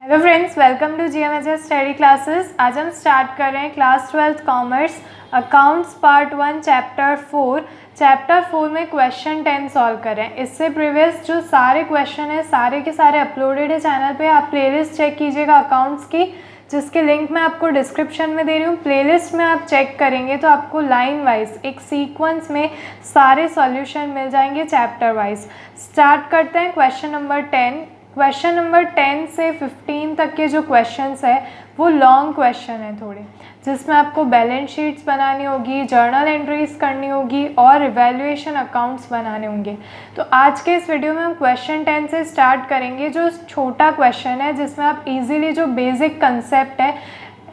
Hello friends, welcome to GMHS study classes. आज हम start कर रहे हैं class 12th commerce accounts part 1 chapter 4। Chapter 4 में क्वेश्चन 10 सॉल्व कर रहे हैं। इससे प्रीवियस जो सारे क्वेश्चन है सारे के सारे अपलोडेड है चैनल पे। आप प्लेलिस्ट चेक कीजिएगा अकाउंट्स की, जिसके लिंक मैं आपको डिस्क्रिप्शन में दे रही हूँ। प्लेलिस्ट में आप चेक करेंगे तो आपको लाइन वाइज एक सीक्वेंस में सारे सॉल्यूशन मिल जाएंगे चैप्टर वाइज। स्टार्ट करते हैं क्वेश्चन नंबर 10। क्वेश्चन नंबर 10 से 15 तक के जो क्वेश्चंस है वो लॉन्ग क्वेश्चन है थोड़े, जिसमें आपको बैलेंस शीट्स बनानी होगी, जर्नल एंट्रीज करनी होगी और इवैल्यूएशन अकाउंट्स बनाने होंगे। तो आज के इस वीडियो में हम क्वेश्चन 10 से स्टार्ट करेंगे, जो छोटा क्वेश्चन है जिसमें आप इजीली जो बेसिक कंसेप्ट है,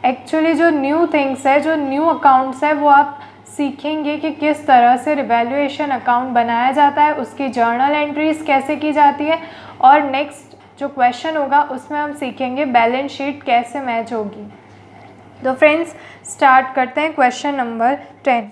एक्चुअली जो न्यू थिंग्स है, जो न्यू अकाउंट्स है, वो आप सीखेंगे कि किस तरह से रिवैल्यूएशन अकाउंट बनाया जाता है, उसकी जर्नल एंट्रीज कैसे की जाती है, और नेक्स्ट जो क्वेश्चन होगा उसमें हम सीखेंगे बैलेंस शीट कैसे मैच होगी। तो फ्रेंड्स स्टार्ट करते हैं क्वेश्चन नंबर 10।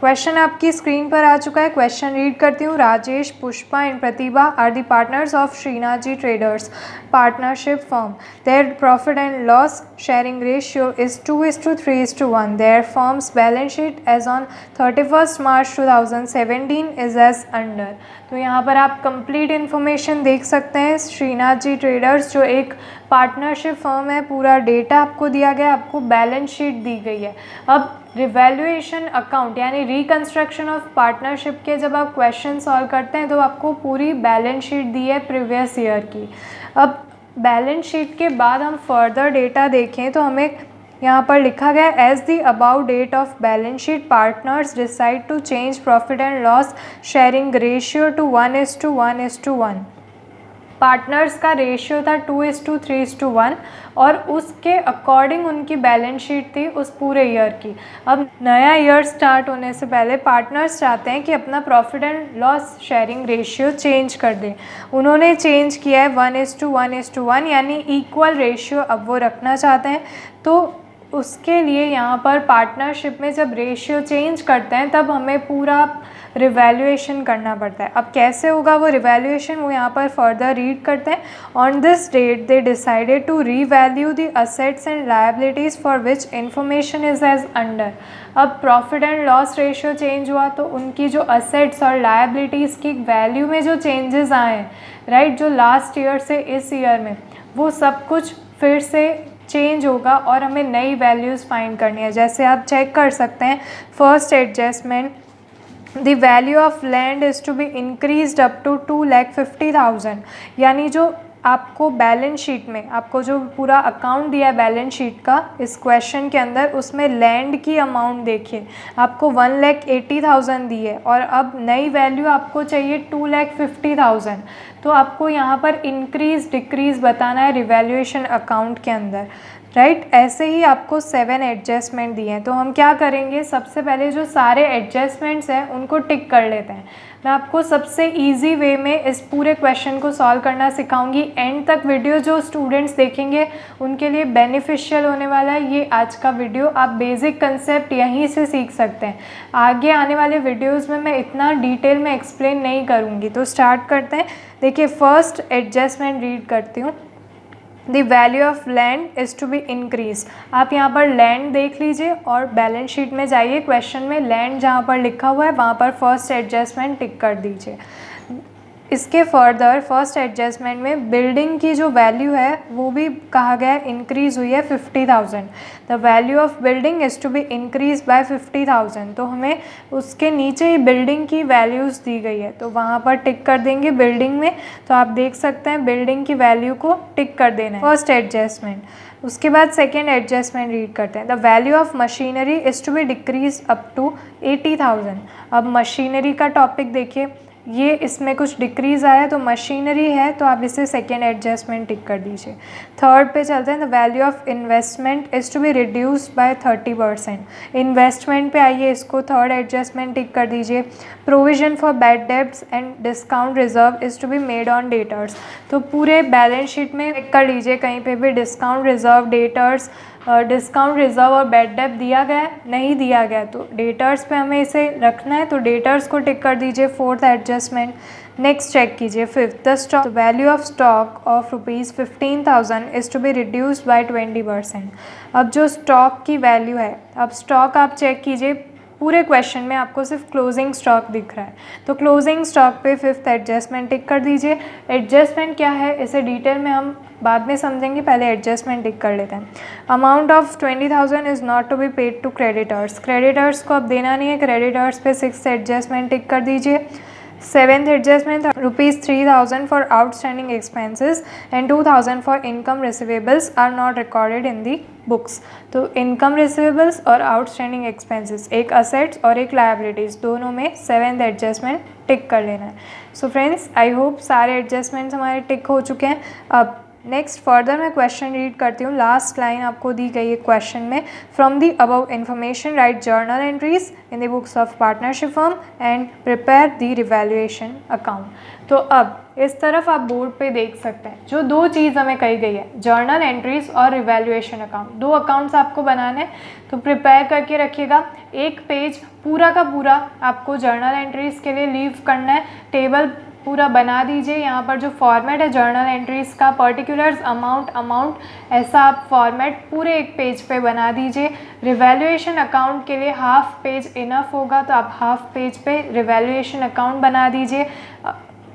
क्वेश्चन आपकी स्क्रीन पर आ चुका है। क्वेश्चन रीड करती हूँ। Rajesh, Pushpa and Pratibha are the partners of Shrinath ji traders partnership firm. Their profit and loss sharing ratio is 2:3:1. Their firm's balance sheet as on 31st March 2017 is as under. तो यहाँ पर आप कंप्लीट इन्फॉर्मेशन देख सकते हैं। श्रीनाथ जी ट्रेडर्स जो एक पार्टनरशिप फर्म है, पूरा डेटा आपको दिया गया, आपको बैलेंस शीट दी गई है। अब रिवैल्यूएशन अकाउंट यानी रिकंस्ट्रक्शन ऑफ पार्टनरशिप के जब आप क्वेश्चन सॉल्व करते हैं तो आपको पूरी बैलेंस शीट दी है प्रीवियस ईयर की। अब बैलेंस शीट के बाद हम फर्दर डेटा देखें तो हमें यहाँ पर लिखा गया as the about date of balance sheet partners decide to change profit and loss sharing ratio to 1:1:1। Partners का रेशियो था 2:3:1 और उसके अकॉर्डिंग उनकी बैलेंस शीट थी उस पूरे ईयर की। अब नया ईयर स्टार्ट होने से पहले पार्टनर्स चाहते हैं कि अपना profit and loss sharing ratio change कर दें। उन्होंने चेंज किया है 1:1:1 यानी इक्वल रेशियो अब वो रखना चाहते हैं। तो उसके लिए यहाँ पर पार्टनरशिप में जब रेशियो चेंज करते हैं तब हमें पूरा रिवैल्यूएशन करना पड़ता है। अब कैसे होगा वो रिवैल्यूएशन, वो यहाँ पर फर्दर रीड करते हैं। On this date they decided to revalue the assets and liabilities for which information is as under. अब profit and loss ratio change हुआ तो उनकी जो असेट्स और लायबिलिटीज़ की वैल्यू में जो चेंजेस आए हैं, राइट, जो लास्ट ईयर से इस ईयर में, वो सब कुछ फिर से चेंज होगा और हमें नई वैल्यूज़ फाइंड करनी है। जैसे आप चेक कर सकते हैं, first adjustment, the value of land is to be increased up to 2,50,000। यानी जो आपको बैलेंस शीट में आपको जो पूरा अकाउंट दिया है बैलेंस शीट का इस क्वेश्चन के अंदर, उसमें लैंड की अमाउंट देखिए, आपको 1,80,000 दी है और अब नई वैल्यू आपको चाहिए 2,50,000। तो आपको यहाँ पर इंक्रीज़ डिक्रीज़ बताना है रिवैल्यूएशन अकाउंट के अंदर, राइट। ऐसे ही आपको 7 एडजस्टमेंट दिए हैं। तो हम क्या करेंगे, सबसे पहले जो सारे एडजस्टमेंट्स हैं उनको टिक कर लेते हैं। मैं आपको सबसे इजी वे में इस पूरे क्वेश्चन को सॉल्व करना सिखाऊंगी। एंड तक वीडियो जो स्टूडेंट्स देखेंगे उनके लिए बेनिफिशियल होने वाला है ये आज का वीडियो। आप बेसिक कंसेप्ट यहीं से सीख सकते हैं। आगे आने वाले वीडियोस में मैं इतना डिटेल में एक्सप्लेन नहीं करूँगी। तो स्टार्ट करते हैं। देखिए, फर्स्ट एडजस्टमेंट रीड करती हूँ। The value of land is to be increase. आप यहाँ पर लैंड देख लीजिए और बैलेंस शीट में जाइए, क्वेश्चन में लैंड जहाँ पर लिखा हुआ है वहाँ पर फर्स्ट एडजस्टमेंट टिक कर दीजिए। इसके फर्दर फर्स्ट एडजस्टमेंट में बिल्डिंग की जो वैल्यू है वो भी कहा गया है इंक्रीज़ हुई है 50,000। The value of building is to be increase by 50,000। तो हमें उसके नीचे ही बिल्डिंग की वैल्यूज़ दी गई है तो वहाँ पर टिक कर देंगे बिल्डिंग में। तो आप देख सकते हैं बिल्डिंग की वैल्यू को टिक कर देना है, फर्स्ट एडजस्टमेंट। उसके बाद सेकेंड एडजस्टमेंट रीड करते हैं। The value of machinery is to be decrease up to 80,000। अब मशीनरी का टॉपिक देखिए, ये इसमें कुछ डिक्रीज़ आया तो मशीनरी है तो आप इसे सेकेंड एडजस्टमेंट टिक कर दीजिए। थर्ड पे चलते हैं। The value of investment is to be reduced by 30%। Investment पे आइए, इसको थर्ड एडजस्टमेंट टिक कर दीजिए। Provision for bad debts and discount reserve is to be made on debtors. तो पूरे बैलेंस शीट में टिक कर लीजिए कहीं पे भी discount reserve, debtors, discount reserve और बैड डेब्ट दिया गया है, नहीं दिया गया, तो डेटर्स पे हमें इसे रखना है, तो डेटर्स को टिक कर दीजिए, फोर्थ एडजस्टमेंट। नेक्स्ट चेक कीजिए fifth, the stock value of stock of ₹15,000 is to be reduced by 20%। अब जो स्टॉक की वैल्यू है, अब स्टॉक आप चेक कीजिए, पूरे क्वेश्चन में आपको सिर्फ क्लोजिंग स्टॉक दिख रहा है, तो क्लोजिंग स्टॉक पे फिफ्थ एडजस्टमेंट टिक कर दीजिए। एडजस्टमेंट क्या है इसे डिटेल में हम बाद में समझेंगे, पहले एडजस्टमेंट टिक कर लेते हैं। Amount of 20,000 is not to be paid to creditors, creditors को अब देना नहीं है, क्रेडिटर्स पे सिक्स एडजस्टमेंट टिक कर दीजिए। Seventh adjustment ₹3,000 for outstanding expenses and 2,000 for income receivables are not recorded in the books. तो इनकम रिसीवेबल्स और आउटस्टैंडिंग एक्सपेंसेस, एक असेट्स और एक लायबिलिटीज़, दोनों में सेवेंथ एडजस्टमेंट टिक कर लेना है। सो फ्रेंड्स, आई होप सारे एडजस्टमेंट्स हमारे टिक हो चुके हैं। अब नेक्स्ट फर्दर मैं क्वेश्चन रीड करती हूँ। लास्ट लाइन आपको दी गई है क्वेश्चन में, from the above information right journal entries in the books of partnership firm and prepare the revaluation account. तो अब इस तरफ आप बोर्ड पे देख सकते हैं, जो दो चीज़ हमें कही गई है, जर्नल एंट्रीज और रिवैल्यूएशन अकाउंट, दो अकाउंट्स आपको बनाने हैं, तो प्रिपेयर करके रखिएगा। एक पेज पूरा का पूरा आपको जर्नल एंट्रीज के लिए लीव करना है, टेबल पूरा बना दीजिए। यहाँ पर जो फॉर्मेट है जर्नल एंट्रीज़ का, पर्टिकुलर्स, अमाउंट, ऐसा आप फॉर्मेट पूरे एक पेज पे बना दीजिए। रिवैल्यूएशन अकाउंट के लिए हाफ पेज इनफ होगा, तो आप हाफ पेज पे रिवैल्यूएशन अकाउंट बना दीजिए।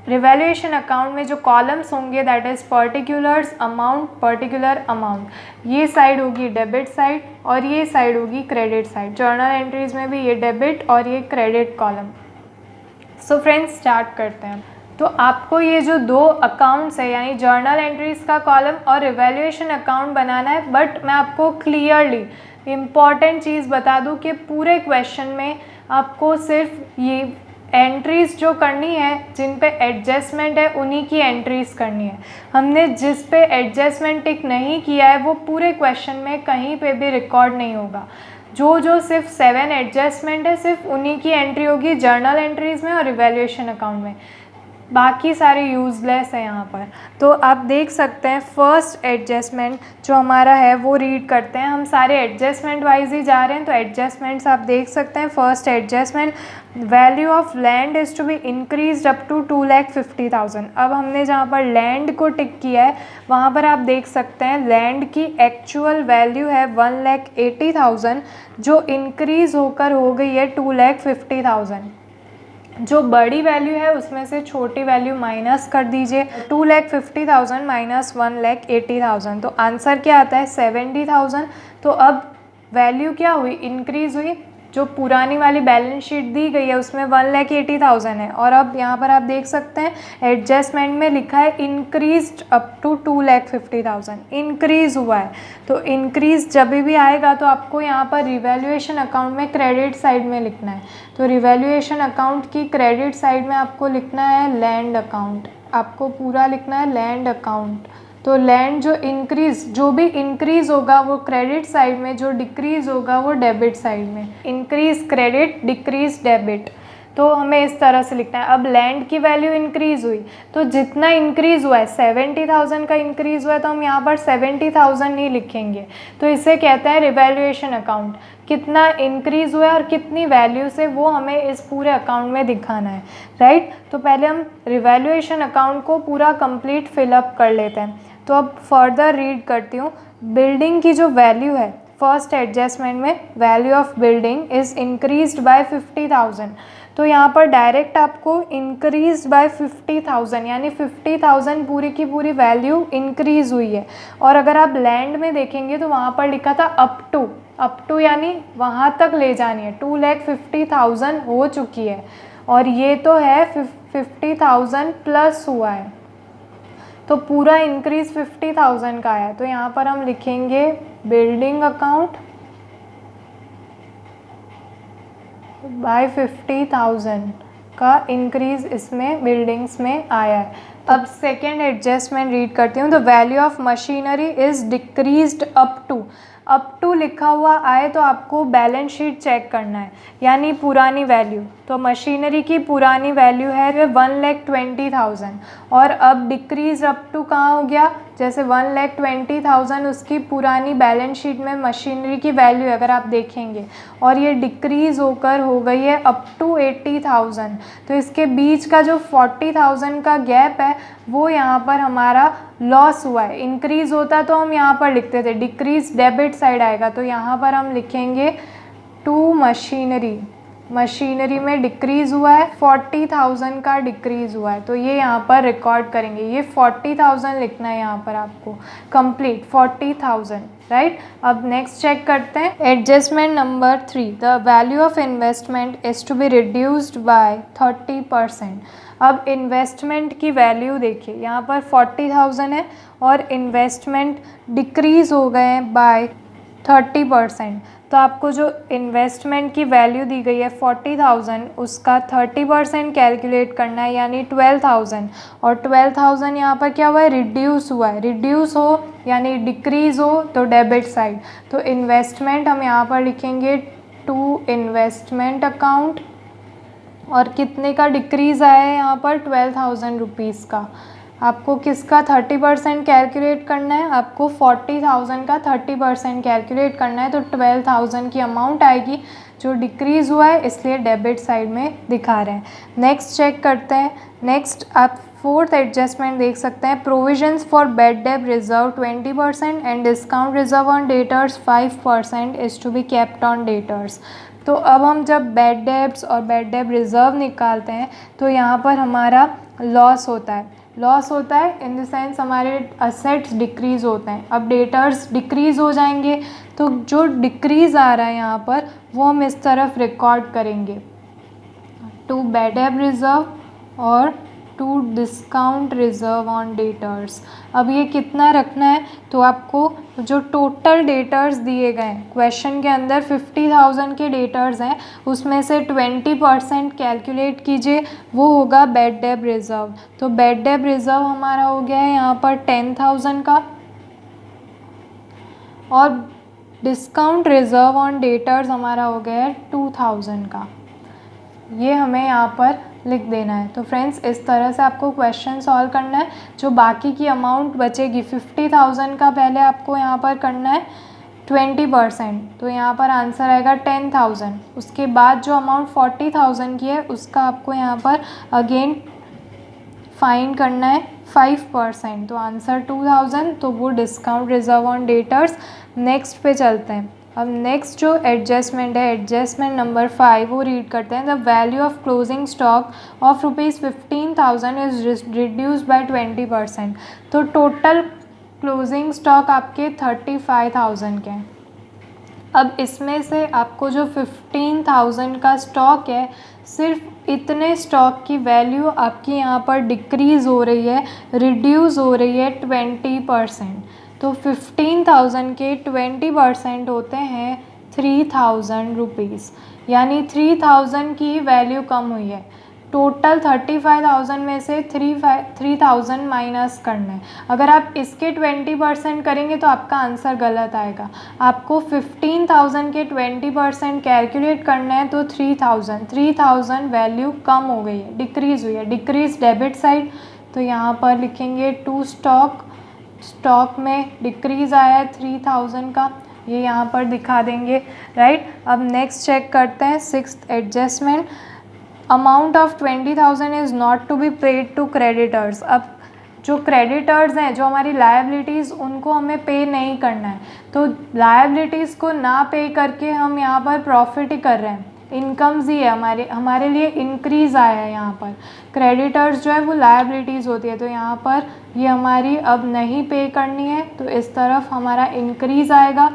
रिवैल्यूएशन अकाउंट में जो कॉलम्स होंगे that is particulars, amount, particular amount, ये साइड होगी डेबिट साइड और ये साइड होगी क्रेडिट साइड। जर्नल एंट्रीज़ में भी ये डेबिट और ये credit column. So friends, start करते हैं। तो आपको ये जो दो अकाउंट्स है, यानी जर्नल एंट्रीज़ का कॉलम और रिवैल्यूएशन अकाउंट बनाना है, बट मैं आपको क्लियरली इम्पॉर्टेंट चीज़ बता दूं कि पूरे क्वेश्चन में आपको सिर्फ ये एंट्रीज़ जो करनी है, जिन पे एडजस्टमेंट है, उन्हीं की एंट्रीज़ करनी है। हमने जिस पे एडजस्टमेंट टिक नहीं किया है वो पूरे क्वेश्चन में कहीं पे भी रिकॉर्ड नहीं होगा। जो सिर्फ 7 एडजस्टमेंट है, सिर्फ उन्हीं की एंट्री होगी जर्नल एंट्रीज़ में और रिवैल्यूएशन अकाउंट में, बाकी सारे यूज़लेस है यहाँ पर। तो आप देख सकते हैं फर्स्ट एडजस्टमेंट जो हमारा है वो रीड करते हैं। हम सारे एडजस्टमेंट वाइज ही जा रहे हैं, तो एडजस्टमेंट्स आप देख सकते हैं। First adjustment, value of land is to be increase up to 2,50,000। अब हमने जहाँ पर लैंड को टिक किया है वहाँ पर आप देख सकते हैं लैंड की एक्चुअल वैल्यू है 1,80,000, जो इंक्रीज़ होकर हो गई है 2,50,000। जो बड़ी वैल्यू है उसमें से छोटी वैल्यू माइनस कर दीजिए, 2,50,000 माइनस 1,80,000, तो आंसर क्या आता है 70,000। तो अब वैल्यू क्या हुई, इंक्रीज़ हुई। जो पुरानी वाली बैलेंस शीट दी गई है उसमें 1,80,000 है, और अब यहाँ पर आप देख सकते हैं एडजस्टमेंट में लिखा है इंक्रीज्ड अप टू 2,50,000, इंक्रीज़ हुआ है। तो इंक्रीज़ जब भी आएगा तो आपको यहाँ पर रिवैल्यूएशन अकाउंट में क्रेडिट साइड में लिखना है। तो रिवैल्यूएशन अकाउंट की क्रेडिट साइड में आपको लिखना है लैंड अकाउंट, आपको पूरा लिखना है लैंड अकाउंट। तो लैंड जो भी इंक्रीज़ होगा वो क्रेडिट साइड में, जो डिक्रीज़ होगा वो डेबिट साइड में। इंक्रीज़ क्रेडिट, डिक्रीज़ डेबिट, तो हमें इस तरह से लिखना है। अब लैंड की वैल्यू इंक्रीज़ हुई, तो जितना इंक्रीज़ हुआ है 70,000 का इंक्रीज़ हुआ है, तो हम यहाँ पर 70,000 नहीं लिखेंगे। तो इसे कहते हैं रिवैल्यूएशन अकाउंट। कितना इंक्रीज़ हुआ है और कितनी वैल्यू से, वो हमें इस पूरे अकाउंट में दिखाना है, राइट। तो पहले हम रिवैल्यूएशन अकाउंट को पूरा कंप्लीट फिलअप कर लेते हैं। तो अब फर्दर रीड करती हूँ। बिल्डिंग की जो वैल्यू है फर्स्ट एडजस्टमेंट में, value of building is increased by 50,000। तो यहाँ पर डायरेक्ट आपको इंक्रीज बाय 50,000, यानी 50,000 पूरी की पूरी वैल्यू इंक्रीज़ हुई है। और अगर आप लैंड में देखेंगे तो वहाँ पर लिखा था अप टू यानी वहाँ तक ले जानी है, 2,50,000 हो चुकी है, और ये तो है 50,000 प्लस हुआ है, तो पूरा इंक्रीज़ 50,000 का आया। तो यहाँ पर हम लिखेंगे बिल्डिंग अकाउंट बाय 50,000 का इंक्रीज़ इसमें बिल्डिंग्स में आया है। अब सेकेंड एडजस्टमेंट रीड करती हूँ। The value of machinery is decreased up to लिखा हुआ आए तो आपको बैलेंस शीट चेक करना है, यानी पुरानी वैल्यू। तो मशीनरी की पुरानी वैल्यू है 1,20,000, और अब डिक्रीज अप टू कहाँ हो गया जैसे 1,20,000 उसकी पुरानी बैलेंस शीट में मशीनरी की वैल्यू अगर आप देखेंगे, और ये डिक्रीज़ होकर हो गई है अप टू 80,000, तो इसके बीच का जो 40,000 का गैप है वो यहाँ पर हमारा लॉस हुआ है। इंक्रीज़ होता तो हम यहाँ पर लिखते थे, डिक्रीज डेबिट साइड आएगा, तो यहाँ पर हम लिखेंगे टू मशीनरी, मशीनरी में डिक्रीज़ हुआ है, 40,000 का डिक्रीज़ हुआ है, तो ये यहाँ पर रिकॉर्ड करेंगे। ये 40,000 लिखना है यहाँ पर आपको, कंप्लीट 40,000, राइट। अब नेक्स्ट चेक करते हैं adjustment number 3, the value of investment is to be reduced by 30%। अब इन्वेस्टमेंट की वैल्यू देखिए, यहाँ पर 40,000 है और इन्वेस्टमेंट डिक्रीज़ हो गए हैं बाय 30%। तो आपको जो इन्वेस्टमेंट की वैल्यू दी गई है 40,000, उसका 30% कैलकुलेट करना है, यानी 12,000, और 12,000 यहाँ पर क्या हुआ है, रिड्यूस हुआ है। रिड्यूस हो यानी डिक्रीज़ हो तो डेबिट साइड, तो इन्वेस्टमेंट हम यहाँ पर लिखेंगे टू इन्वेस्टमेंट अकाउंट, और कितने का डिक्रीज़ आया है यहाँ पर, 12,000 रुपीज़ का। आपको किसका 30% कैलकुलेट करना है, आपको 40,000 का 30% कैलकुलेट करना है, तो 12,000 की अमाउंट आएगी जो डिक्रीज़ हुआ है, इसलिए डेबिट साइड में दिखा रहे हैं। नेक्स्ट चेक करते हैं। नेक्स्ट आप फोर्थ एडजस्टमेंट देख सकते हैं, provisions for bad debt reserve 20% and discount reserve on debtors 5% is to be kept on debtors. तो अब हम जब बैड डेब्ट्स और बैड डेब रिज़र्व निकालते हैं तो यहाँ पर हमारा लॉस होता है। लॉस होता है इन द सेंस हमारे असेट्स डिक्रीज़ होते हैं। अब डेटर्स डिक्रीज़ हो जाएंगे, तो जो डिक्रीज़ आ रहा है यहाँ पर वो हम इस तरफ रिकॉर्ड करेंगे, टू बैड डेब रिज़र्व और to discount reserve on debtors. अब ये कितना रखना है, तो आपको जो टोटल डेटर्स दिए गए हैं क्वेश्चन के अंदर 50,000 के डेटर्स हैं, उसमें से 20% कैलकुलेट कीजिए, वो होगा बैड डेब रिज़र्व। तो बैड डेब रिज़र्व हमारा हो गया है यहाँ पर 10,000 का, और डिस्काउंट रिज़र्व ऑन डेटर्स हमारा हो गया है 2,000 का। ये हमें यहाँ पर लिख देना है। तो फ्रेंड्स इस तरह से आपको क्वेश्चन सॉल्व करना है। जो बाकी की अमाउंट बचेगी 50,000 का पहले आपको यहाँ पर करना है 20%, तो यहाँ पर आंसर आएगा 10,000। उसके बाद जो अमाउंट 40,000 की है उसका आपको यहाँ पर अगेन फाइंड करना है 5%, तो आंसर 2,000, तो वो discount reserve on debtors. Next पे चलते हैं। अब नेक्स्ट जो एडजस्टमेंट है, एडजस्टमेंट नंबर 5, वो रीड करते हैं। The value of closing stock of ₹15,000 is reduced by 20%। तो टोटल क्लोजिंग स्टॉक आपके 35,000 के हैं। अब इसमें से आपको जो 15,000 का स्टॉक है, सिर्फ इतने स्टॉक की वैल्यू आपकी यहाँ पर डिक्रीज़ हो रही है, रिड्यूस हो रही है 20%। तो 15,000 के 20% होते हैं 3,000 रुपीज़, यानी 3,000 की वैल्यू कम हुई है। टोटल 35,000 में से 3,000 माइनस करना है। अगर आप इसके 20% करेंगे तो आपका आंसर गलत आएगा। आपको 15,000 के 20% कैलकुलेट करना है, तो 3,000 वैल्यू कम हो गई है, डिक्रीज़ हुई है, डिक्रीज़ डेबिट साइड। तो यहाँ पर लिखेंगे टू स्टॉक में डिक्रीज़ आया है 3,000 का, ये यहाँ पर दिखा देंगे, राइट। अब नेक्स्ट चेक करते हैं sixth adjustment. Amount of 20,000 is not to be paid to creditors. अब जो क्रेडिटर्स हैं, जो हमारी लायबिलिटीज़, उनको हमें पे नहीं करना है, तो लायबिलिटीज़ को ना पे करके हम यहाँ पर प्रॉफिट ही कर रहे हैं, इनकम्स ही है हमारे लिए इंक्रीज़ आया है। यहाँ पर क्रेडिटर्स जो है वो लायबिलिटीज़ होती है, तो यहाँ पर ये हमारी अब नहीं पे करनी है, तो इस तरफ हमारा इंक्रीज़ आएगा,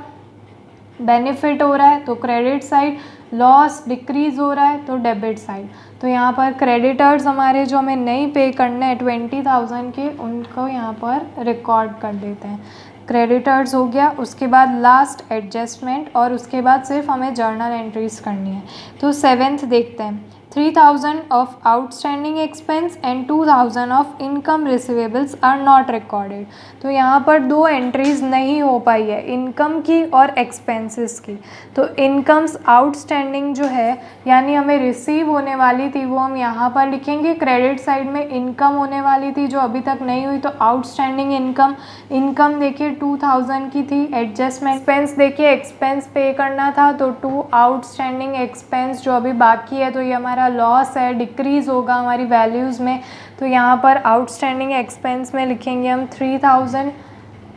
बेनिफिट हो रहा है तो क्रेडिट साइड, लॉस डिक्रीज़ हो रहा है तो डेबिट साइड। तो यहाँ पर क्रेडिटर्स हमारे जो हमें नहीं पे करने हैं 20,000 के, उनको यहाँ पर रिकॉर्ड कर देते हैं। क्रेडिटर्स हो गया, उसके बाद लास्ट एडजस्टमेंट, और उसके बाद सिर्फ हमें जर्नल एंट्रीज़ करनी है। तो सेवेंथ देखते हैं। 3,000 of outstanding expense and 2,000 of income receivables are not recorded। तो यहाँ पर दो एंट्रीज नहीं हो पाई है, इनकम की और एक्सपेंसेस की। तो इनकम्स आउटस्टैंडिंग जो है यानी हमें रिसीव होने वाली थी वो हम यहाँ पर लिखेंगे। क्रेडिट साइड में इनकम होने वाली थी जो अभी तक नहीं हुई, तो आउटस्टैंडिंग इनकम देखिए 2,000 की थी। एडजस्टमेंट एक्सपेंस देखिए एक्सपेंस पे करना था तो 2 आउटस्टैंडिंग एक्सपेंस जो अभी बाकी है, तो ये हमारा लॉस है, डिक्रीज़ होगा हमारी वैल्यूज़ में। तो यहाँ पर आउटस्टैंडिंग एक्सपेंस में लिखेंगे हम 3,000।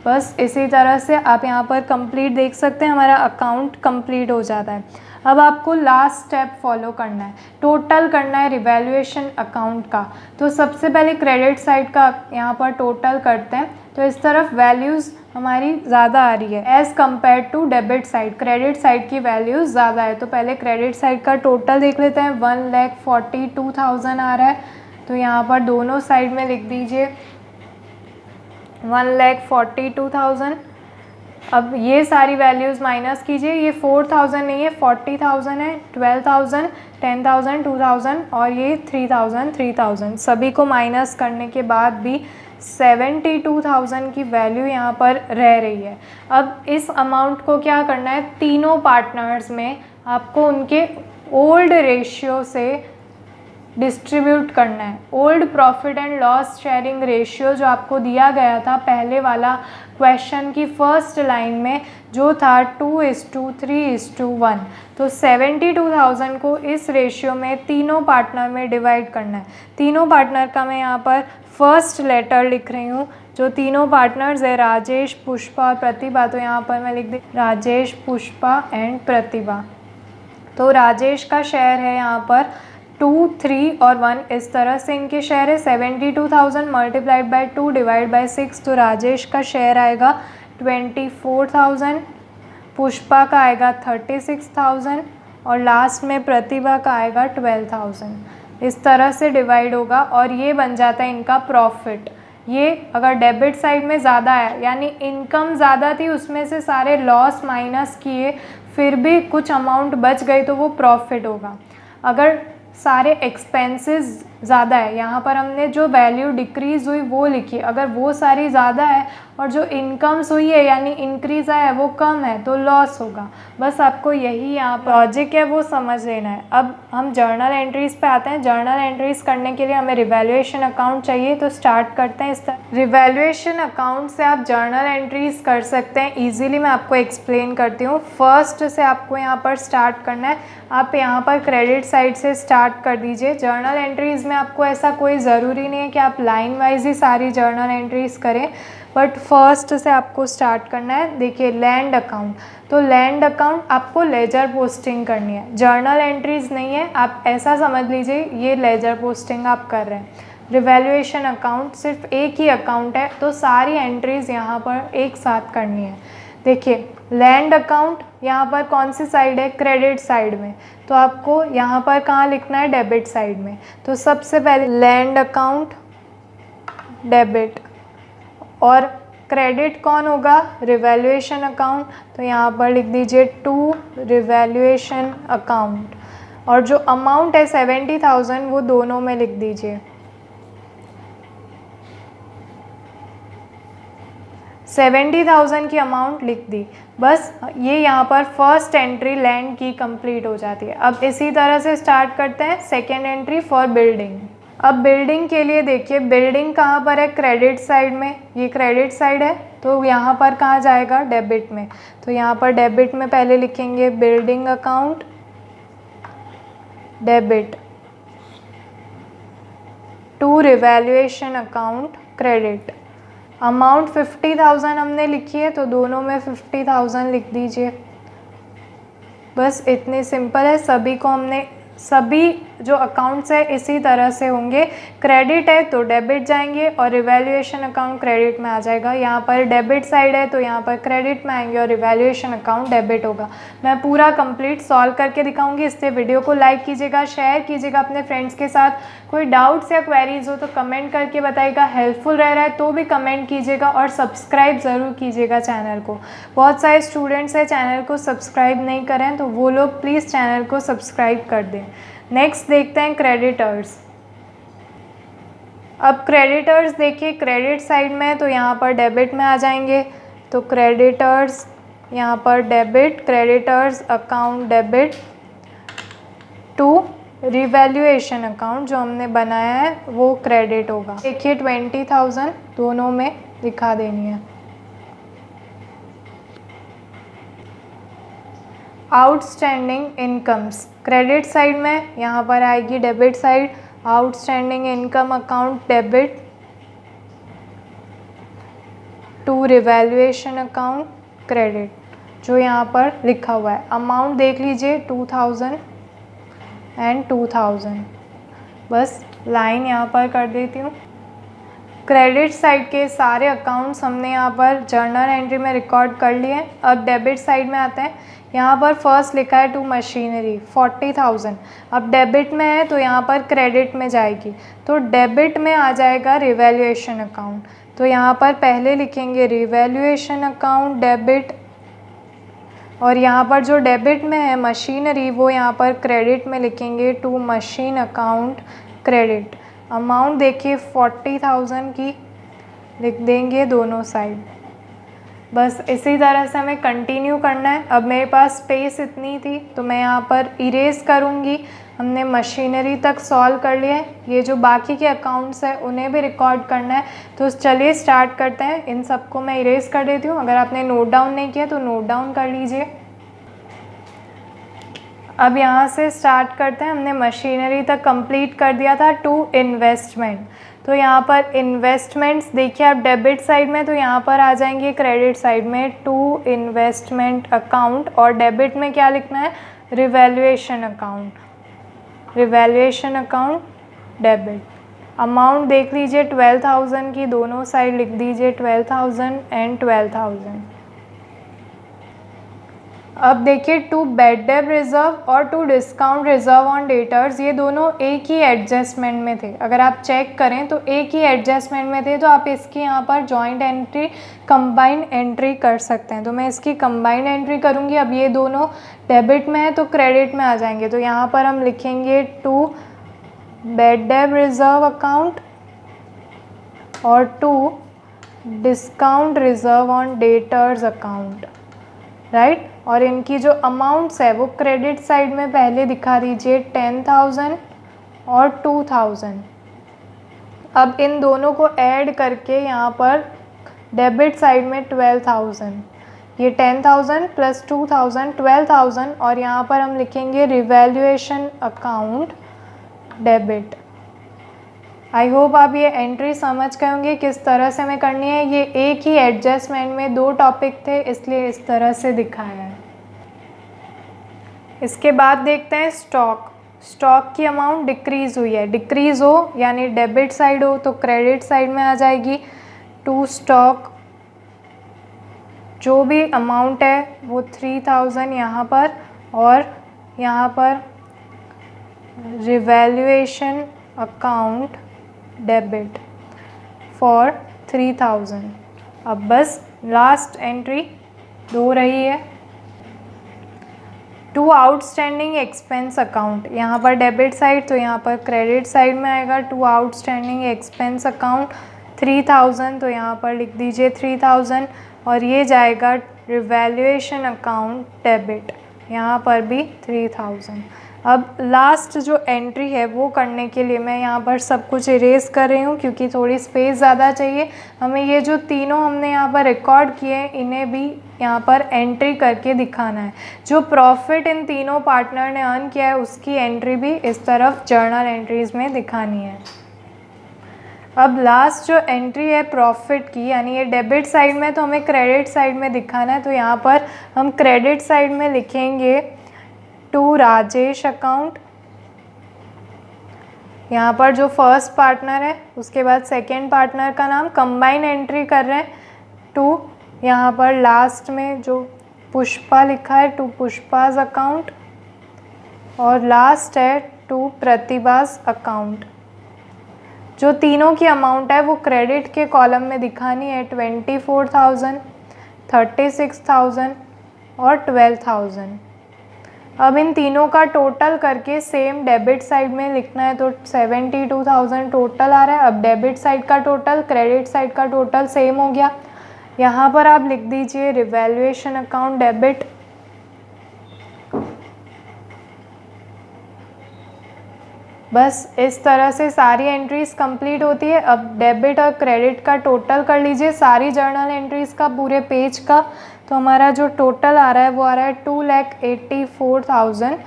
बस इसी तरह से आप यहाँ पर कंप्लीट देख सकते हैं, हमारा अकाउंट कंप्लीट हो जाता है। अब आपको लास्ट स्टेप फॉलो करना है, टोटल करना है रिवैल्यूएशन अकाउंट का। तो सबसे पहले क्रेडिट साइड का यहाँ पर टोटल करते हैं। तो इस तरफ वैल्यूज़ हमारी ज़्यादा आ रही है as compare to debit side, credit side की वैल्यूज़ ज़्यादा है। तो पहले क्रेडिट साइड का टोटल देख लेते हैं, 1,42,000 आ रहा है। तो यहाँ पर दोनों साइड में लिख दीजिए 1,42,000। अब ये सारी वैल्यूज़ माइनस कीजिए, ये 4,000 नहीं है 40,000 है, 12,000, 10,000, 2,000 और ये 3,000, 3,000 सभी को माइनस करने के बाद भी 72,000 की वैल्यू यहाँ पर रह रही है। अब इस अमाउंट को क्या करना है, तीनों पार्टनर्स में आपको उनके ओल्ड रेशियो से डिस्ट्रीब्यूट करना है। Old profit and loss sharing ratio जो आपको दिया गया था पहले वाला क्वेश्चन की फर्स्ट लाइन में जो था 2:3:1, तो 72,000 को इस रेशियो में तीनों पार्टनर में डिवाइड करना है। तीनों पार्टनर का मैं यहाँ पर फर्स्ट लेटर लिख रही हूँ। जो तीनों पार्टनर्स है राजेश, पुष्पा और प्रतिभा, तो यहाँ पर मैं लिख दी राजेश, पुष्पा एंड प्रतिभा। तो राजेश का शेयर है यहाँ पर 2, 3 और 1, इस तरह से इनके शेयर है। 72,000 मल्टीप्लाइड बाई 2 डिवाइड बाई 6, तो राजेश का शेयर आएगा 24,000, पुष्पा का आएगा 36,000 और लास्ट में प्रतिभा का आएगा 12,000। इस तरह से डिवाइड होगा और ये बन जाता है इनका प्रॉफिट। ये अगर डेबिट साइड में ज़्यादा है यानी इनकम ज़्यादा थी, उसमें से सारे लॉस माइनस किए फिर भी कुछ अमाउंट बच गई तो वो प्रॉफिट होगा। अगर सारे एक्सपेंसेस ज़्यादा है, यहाँ पर हमने जो वैल्यू डिक्रीज़ हुई वो लिखी, अगर वो सारी ज़्यादा है और जो इनकम्स हुई है यानी इंक्रीज़ आया है वो कम है तो लॉस होगा। बस आपको यही यहाँ पर लॉजिक है वो समझ लेना है। अब हम जर्नल एंट्रीज़ पे आते हैं। जर्नल एंट्रीज़ करने के लिए हमें रिवैल्यूएशन अकाउंट चाहिए, तो स्टार्ट करते हैं इस तरह। रिवैल्यूएशन अकाउंट से आप जर्नल एंट्रीज़ कर सकते हैं ईजिली, मैं आपको एक्सप्लेन करती हूँ। फर्स्ट से आपको यहाँ पर स्टार्ट करना है, आप यहाँ पर क्रेडिट साइड से स्टार्ट कर दीजिए। जर्नल एंट्रीज़ में आपको ऐसा कोई ज़रूरी नहीं है कि आप लाइन वाइज ही सारी जर्नल एंट्रीज़ करें, बट फर्स्ट से आपको स्टार्ट करना है। देखिए लैंड अकाउंट, तो लैंड अकाउंट आपको लेजर पोस्टिंग करनी है, जर्नल एंट्रीज़ नहीं है। आप ऐसा समझ लीजिए ये लेजर पोस्टिंग आप कर रहे हैं। रिवैल्यूएशन अकाउंट सिर्फ एक ही अकाउंट है तो सारी एंट्रीज़ यहाँ पर एक साथ करनी है। देखिए लैंड अकाउंट यहाँ पर कौन सी साइड है, क्रेडिट साइड में, तो आपको यहाँ पर कहाँ लिखना है, डेबिट साइड में। तो सबसे पहले लैंड अकाउंट डेबिट और क्रेडिट कौन होगा, रिवैल्यूएशन अकाउंट, तो यहाँ पर लिख दीजिए टू रिवैल्यूएशन अकाउंट और जो अमाउंट है 70,000 वो दोनों में लिख दीजिए। 70,000 की अमाउंट लिख दी। बस ये यहाँ पर फर्स्ट एंट्री लैंड की कंप्लीट हो जाती है। अब इसी तरह से स्टार्ट करते हैं सेकेंड एंट्री फॉर बिल्डिंग। अब बिल्डिंग के लिए देखिए बिल्डिंग कहाँ पर है, क्रेडिट साइड में, ये क्रेडिट साइड है तो यहाँ पर कहाँ जाएगा, डेबिट में। तो यहाँ पर डेबिट में पहले लिखेंगे building account debit, to revaluation account credit. Amount 50,000 हमने लिखी है तो दोनों में 50,000 लिख दीजिए। बस इतनी सिंपल है। सभी को हमने, सभी जो अकाउंट्स है इसी तरह से होंगे। क्रेडिट है तो डेबिट जाएंगे और रिवैल्यूएशन अकाउंट क्रेडिट में आ जाएगा। यहाँ पर डेबिट साइड है तो यहाँ पर क्रेडिट में आएंगे और रिवैल्यूएशन अकाउंट डेबिट होगा। मैं पूरा कंप्लीट सॉल्व करके दिखाऊंगी, इसलिए वीडियो को लाइक कीजिएगा, शेयर कीजिएगा अपने फ्रेंड्स के साथ। कोई डाउट्स या क्वेरीज हो तो कमेंट करके बताइएगा, हेल्पफुल रह रहा है तो भी कमेंट कीजिएगा और सब्सक्राइब ज़रूर कीजिएगा चैनल को। बहुत सारे स्टूडेंट्स हैं चैनल को सब्सक्राइब नहीं करें तो वो लोग प्लीज़ चैनल को सब्सक्राइब कर दें। नेक्स्ट देखते हैं क्रेडिटर्स। अब क्रेडिटर्स देखिए, क्रेडिट साइड में तो यहाँ पर डेबिट में आ जाएंगे, तो क्रेडिटर्स यहाँ पर debit, creditors account debit to revaluation account जो हमने बनाया है वो क्रेडिट होगा। देखिए 20,000 दोनों में दिखा देनी है। आउटस्टैंडिंग इनकम्स क्रेडिट साइड में यहाँ पर आएगी debit side, outstanding income account debit to revaluation account credit, जो यहाँ पर लिखा हुआ है। अमाउंट देख लीजिए 2000 एंड 2000, बस लाइन यहाँ पर कर देती हूँ। क्रेडिट साइड के सारे अकाउंट्स हमने यहाँ पर जर्नल एंट्री में रिकॉर्ड कर लिए। अब डेबिट साइड में आते हैं। यहाँ पर फर्स्ट लिखा है टू मशीनरी 40,000। अब डेबिट में है तो यहाँ पर क्रेडिट में जाएगी, तो डेबिट में आ जाएगा रिवैल्यूएशन अकाउंट। तो यहाँ पर पहले लिखेंगे रिवैल्यूएशन अकाउंट डेबिट, और यहाँ पर जो डेबिट में है मशीनरी वो यहाँ पर क्रेडिट में लिखेंगे to machine account credit. Amount देखिए 40,000 की लिख देंगे दोनों साइड। बस इसी तरह से हमें कंटिन्यू करना है। अब मेरे पास स्पेस इतनी थी तो मैं यहाँ पर इरेज करूँगी। हमने मशीनरी तक सॉल्व कर लिया है, ये जो बाकी के अकाउंट्स हैं उन्हें भी रिकॉर्ड करना है। तो चलिए स्टार्ट करते हैं। इन सबको मैं इरेज कर देती हूँ, अगर आपने नोट डाउन नहीं किया तो नोट डाउन कर लीजिए। अब यहाँ से स्टार्ट करते हैं। हमने मशीनरी तक कंप्लीट कर दिया था टू इन्वेस्टमेंट, तो यहाँ पर इन्वेस्टमेंट्स देखिए आप डेबिट साइड में, तो यहाँ पर आ जाएंगे क्रेडिट साइड में टू इन्वेस्टमेंट अकाउंट, और डेबिट में क्या लिखना है revaluation account, revaluation account debit. Amount देख लीजिए 12,000 की, दोनों साइड लिख दीजिए 12,000 एंड 12,000। अब देखिए टू बैड डेट रिजर्व और to discount reserve on debtors, ये दोनों एक ही एडजस्टमेंट में थे। अगर आप चेक करें तो एक ही एडजस्टमेंट में थे, तो आप इसकी यहाँ पर जॉइंट एंट्री कंबाइंड एंट्री कर सकते हैं। तो मैं इसकी कंबाइंड एंट्री करूँगी। अब ये दोनों डेबिट में है तो क्रेडिट में आ जाएंगे, तो यहाँ पर हम लिखेंगे to bad debt reserve account और to discount reserve on debtors account, right. और इनकी जो अमाउंट्स है वो क्रेडिट साइड में पहले दिखा दीजिए 10,000 और 2,000। अब इन दोनों को ऐड करके यहाँ पर डेबिट साइड में 12,000, ये 10,000 प्लस 2,000 12,000, और यहाँ पर हम लिखेंगे revaluation account debit. I hope आप ये एंट्री समझ गए होंगे किस तरह से हमें करनी है। ये एक ही एडजस्टमेंट में दो टॉपिक थे, इसलिए इस तरह से दिखाया है। इसके बाद देखते हैं स्टॉक। स्टॉक की अमाउंट डिक्रीज़ हुई है, डिक्रीज़ हो यानी डेबिट साइड हो तो क्रेडिट साइड में आ जाएगी। टू स्टॉक जो भी अमाउंट है वो 3,000 यहाँ पर, और यहाँ पर रिवैल्यूएशन अकाउंट डेबिट फॉर 3,000। अब बस लास्ट एंट्री दो रही है। टू आउटस्टैंडिंग एक्सपेंस अकाउंट, यहाँ पर डेबिट साइड तो यहाँ पर क्रेडिट साइड में आएगा। टू आउटस्टैंडिंग एक्सपेंस अकाउंट 3,000, तो यहाँ पर लिख दीजिए 3,000, और ये जाएगा रिवैल्यूएशन अकाउंट डेबिट, यहाँ पर भी 3,000। अब लास्ट जो एंट्री है वो करने के लिए मैं यहाँ पर सब कुछ इरेज कर रही हूँ क्योंकि थोड़ी स्पेस ज़्यादा चाहिए हमें। ये जो तीनों हमने यहाँ पर रिकॉर्ड किए हैं इन्हें भी यहाँ पर एंट्री करके दिखाना है। जो प्रॉफिट इन तीनों पार्टनर ने अर्न किया है उसकी एंट्री भी इस तरफ जर्नल एंट्रीज़ में दिखानी है। अब लास्ट जो एंट्री है प्रॉफिट की, यानी ये डेबिट साइड में तो हमें क्रेडिट साइड में दिखाना है, तो यहाँ पर हम क्रेडिट साइड में लिखेंगे टू राजेश अकाउंट। यहाँ पर जो फर्स्ट पार्टनर है उसके बाद सेकेंड पार्टनर का नाम कंबाइन एंट्री कर रहे हैं टू, यहाँ पर लास्ट में जो पुष्पा लिखा है टू पुष्पाज अकाउंट, और लास्ट है टू प्रतिभास अकाउंट। जो तीनों की अमाउंट है वो क्रेडिट के कॉलम में दिखानी है 24,000, 36,000 और 12,000। अब इन तीनों का टोटल करके सेम डेबिट साइड में लिखना है, तो 72,000 टोटल आ रहा है। अब डेबिट साइड का टोटल, क्रेडिट साइड का टोटल सेम हो गया। यहाँ पर आप लिख दीजिए रिवैल्यूएशन अकाउंट डेबिट, बस इस तरह से सारी एंट्रीज कंप्लीट होती है। अब डेबिट और क्रेडिट का टोटल कर लीजिए सारी जर्नल एंट्रीज का, पूरे पेज का। तो हमारा जो टोटल आ रहा है वो आ रहा है 2,84,000,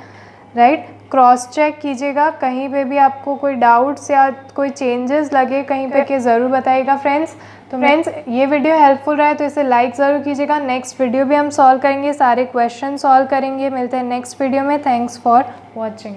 राइट। क्रॉस चेक कीजिएगा, कहीं पे भी आपको कोई डाउट्स या कोई चेंजेस लगे कहीं पे के ज़रूर बताइएगा फ्रेंड्स। तो फ्रेंड्स ये वीडियो हेल्पफुल रहा है तो इसे लाइक ज़रूर कीजिएगा। नेक्स्ट वीडियो भी हम सॉल्व करेंगे, सारे क्वेश्चन सॉल्व करेंगे। मिलते हैं नेक्स्ट वीडियो में। Thanks for watching.